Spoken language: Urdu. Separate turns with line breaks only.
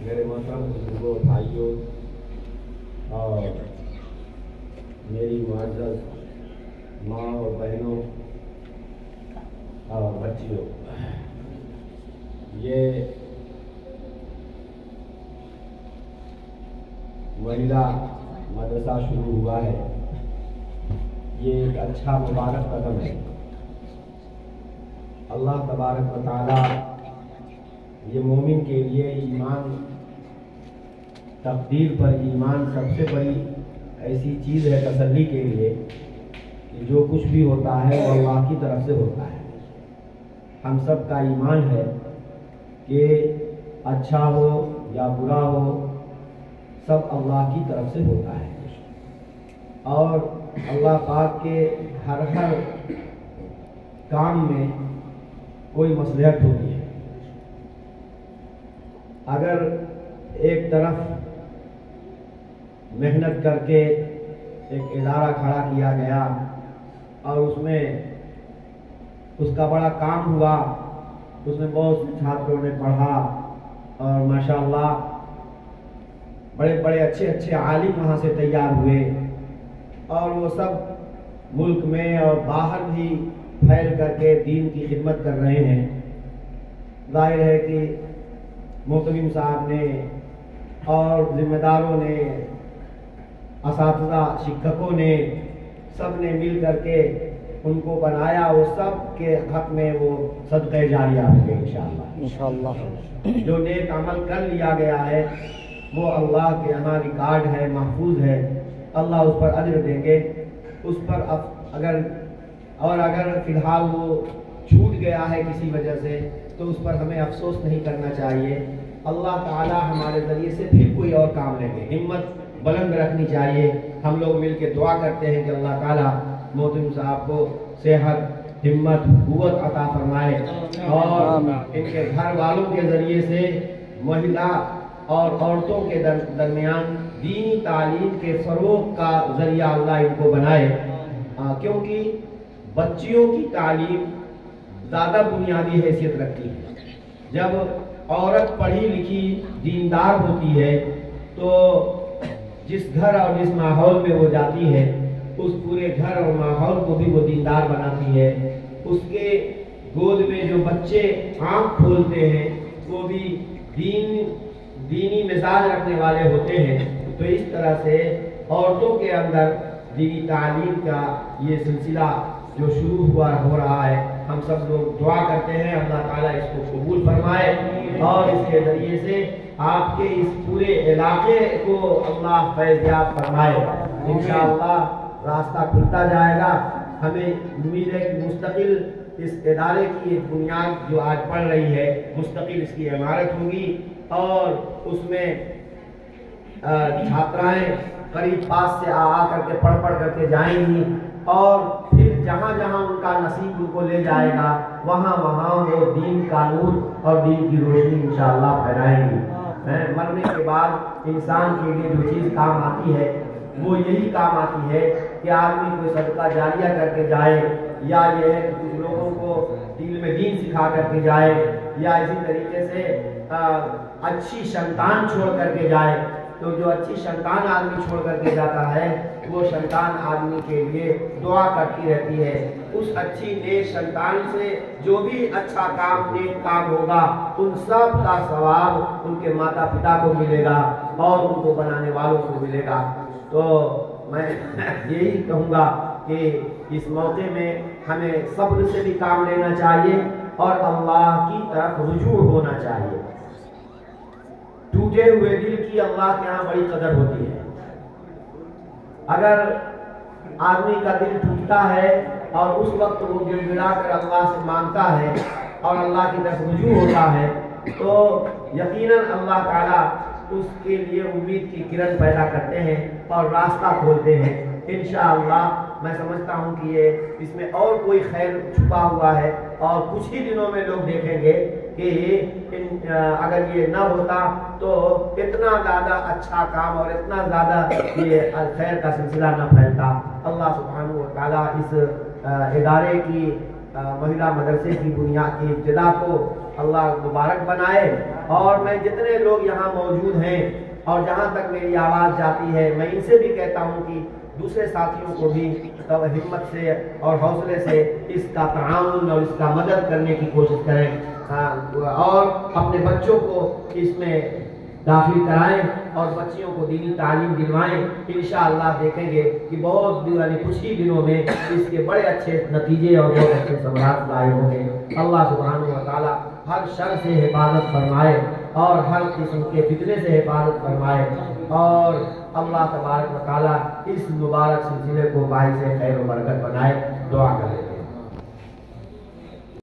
میرے محترم بزرگوں، بھائیوں اور میری معزز ماں اور بہنوں اور بچیوں، یہ مہیلا مدرسہ شروع ہوا ہے، یہ ایک اچھا مبارک قدم ہے۔ اللہ تبارک و تعالی یہ مومن کے لیے ایمان، تقدیر پر ایمان سب سے بڑی ایسی چیز ہے تسلی کے لیے کہ جو کچھ بھی ہوتا ہے وہ اللہ کی طرف سے ہوتا ہے۔ ہم سب کا ایمان ہے کہ اچھا ہو یا برا ہو سب اللہ کی طرف سے ہوتا ہے، اور اللہ پاک کے ہر کام میں کوئی مصلحت ہوتی ہے۔ اگر ایک طرف محنت کر کے ایک ادارہ کھڑا کیا گیا اور اس میں اس کا بڑا کام ہوا، اس میں بہت سے چھاتروں نے پڑھا اور ماشاءاللہ بڑے بڑے اچھے عالم وہاں سے تیار ہوئے، اور وہ سب ملک میں اور باہر بھی پھیل کر کے دین کی خدمت کر رہے ہیں۔ ظاہر ہے کہ محترم صاحب نے اور ذمہ داروں نے، اساتذہ، شکھکوں نے، سب نے مل کر کے ان کو بنایا، وہ سب کے حق میں وہ صدقہ جاریہ ہوگے انشاءاللہ۔ جو نیک عمل کر لیا گیا ہے وہ اللہ کے یہاں ریکارڈ ہے، محفوظ ہے، اللہ اس پر اجر دیں گے۔ اس پر اگر فی الحال وہ چھوٹ گیا ہے کسی وجہ سے تو اس پر ہمیں افسوس نہیں کرنا چاہیے۔ اللہ تعالی ہمارے ذریعے سے پھر کوئی اور کام لیں گے، ہمت بلند رکھنی چاہیے۔ ہم لوگ مل کے دعا کرتے ہیں کہ اللہ تعالی محترم صاحب کو صحت، ہمت، قوت عطا فرمائے، اور ان کے گھر والوں کے ذریعے سے مہیلا اور عورتوں کے درمیان دینی تعلیم کے فروغ کا ذریعہ اللہ ان کو بنائے، کیونکہ بچیوں کی تعلیم زیادہ بنیادی حیثیت رکھتی ہے۔ جب عورت پڑھی لکھی دیندار ہوتی ہے تو جس گھر اور جس ماحول میں وہ جاتی ہے اس پورے گھر اور ماحول کو بھی وہ دیندار بناتی ہے۔ اس کے گود میں جو بچے آنکھ کھولتے ہیں وہ بھی دینی مزاج رکھنے والے ہوتے ہیں۔ تو اس طرح سے عورتوں کے اندر دینی تعلیم کا یہ سلسلہ جو شروع ہو رہا ہے، ہم سب لوگ دعا کرتے ہیں اللہ تعالیٰ اس کو قبول فرمائے، اور اس کے ذریعے سے آپ کے اس پورے علاقے کو اللہ فیض یاب فرمائے۔ انشاءاللہ راستہ کھلتا جائے گا۔ ہمیں امید ہے کہ مستقل اس ادارے کی ایک بنیاد جو آج پڑ رہی ہے، مستقل اس کی عمارت ہوگی، اور اس میں چھاترائیں قریب پاس سے آ کر کے پڑھ کر کے جائیں گی، اور پھر جہاں جہاں ان کا نصیب ان کو لے جائے گا وہاں وہ دین کا نور اور دین کی روشنی انشاءاللہ پھیلائیں گی۔ مرنے کے بعد انسان کے لیے جو چیز کام آتی ہے وہ یہی کام آتی ہے کہ آدمی کوئی صدقہ جاریہ کر کے جائے، یا یہ ہے کہ کچھ لوگوں کو دل میں دین سکھا کر کے جائے، یا اسی طریقے سے اچھی سنتان چھوڑ کر کے جائے۔ تو جو اچھی سنتان آدمی چھوڑ کر کے جاتا ہے وہ سنتان آدمی کے لیے دعا کرتی رہتی ہے۔ اس اچھی نیک سنتان سے جو بھی اچھا کام، نیک کام ہوگا ان سب کا ثواب ان کے ماتا پتا کو ملے گا اور ان کو بنانے والوں کو ملے گا۔ تو میں یہی کہوں گا کہ اس موقع میں ہمیں صبر سے بھی کام لینا چاہیے اور اللہ کی طرف رجوع ہونا چاہیے۔ ٹوٹے ہوئے دل کی اللہ کے ہاں بڑی قدر ہوتی ہے۔ اگر آدمی کا دل ٹوٹتا ہے اور اس وقت وہ گڑ گڑا کر اللہ سے مانگتا ہے اور اللہ کی طرف رجوع ہوتا ہے تو یقیناً اللہ تعالیٰ اس کے لیے امید کی کرن پیدا کرتے ہیں اور راستہ کھولتے ہیں۔ انشاءاللہ میں سمجھتا ہوں کہ یہ اس میں اور کوئی خیر چھپا ہوا ہے، اور کچھ ہی دنوں میں لوگ دیکھیں گے کہ اگر یہ نہ ہوتا تو اتنا زیادہ اچھا کام اور اتنا زیادہ یہ خیر کا سلسلہ نہ پھیلتا۔ اللہ سبحانہ و تعالیٰ اس ادارے کی مہیلا مدرسے کی بنیاد کی ابتدا کو اللہ مبارک بنائے، اور میں جتنے لوگ یہاں موجود ہیں اور جہاں تک میری آواز جاتی ہے میں ان سے بھی کہتا ہوں کہ دوسرے ساتھیوں کو بھی ہمت سے اور حوصلے سے اس کا تعاون اور اس کا مدد کرنے کی کوشش کریں اور اپنے بچوں کو اس میں داخل کرائیں اور بچیوں کو دینی تعلیم دلوائیں. انشاءاللہ دیکھیں گے کہ بہت کچھ ہی دنوں میں اس کے بڑے اچھے نتیجے اور بہت اچھے ثمرات لاحق ہوں گے. اللہ سبحانہ و تعالی ہر شر سے حفاظت فرمائے اور ہر قسم کے فتنے سے حفاظت فرمائے اور اللہ تبارک و تعالی اس مبارک سلسلے کو باعث خیر و برکت بنائے. دعا کریں.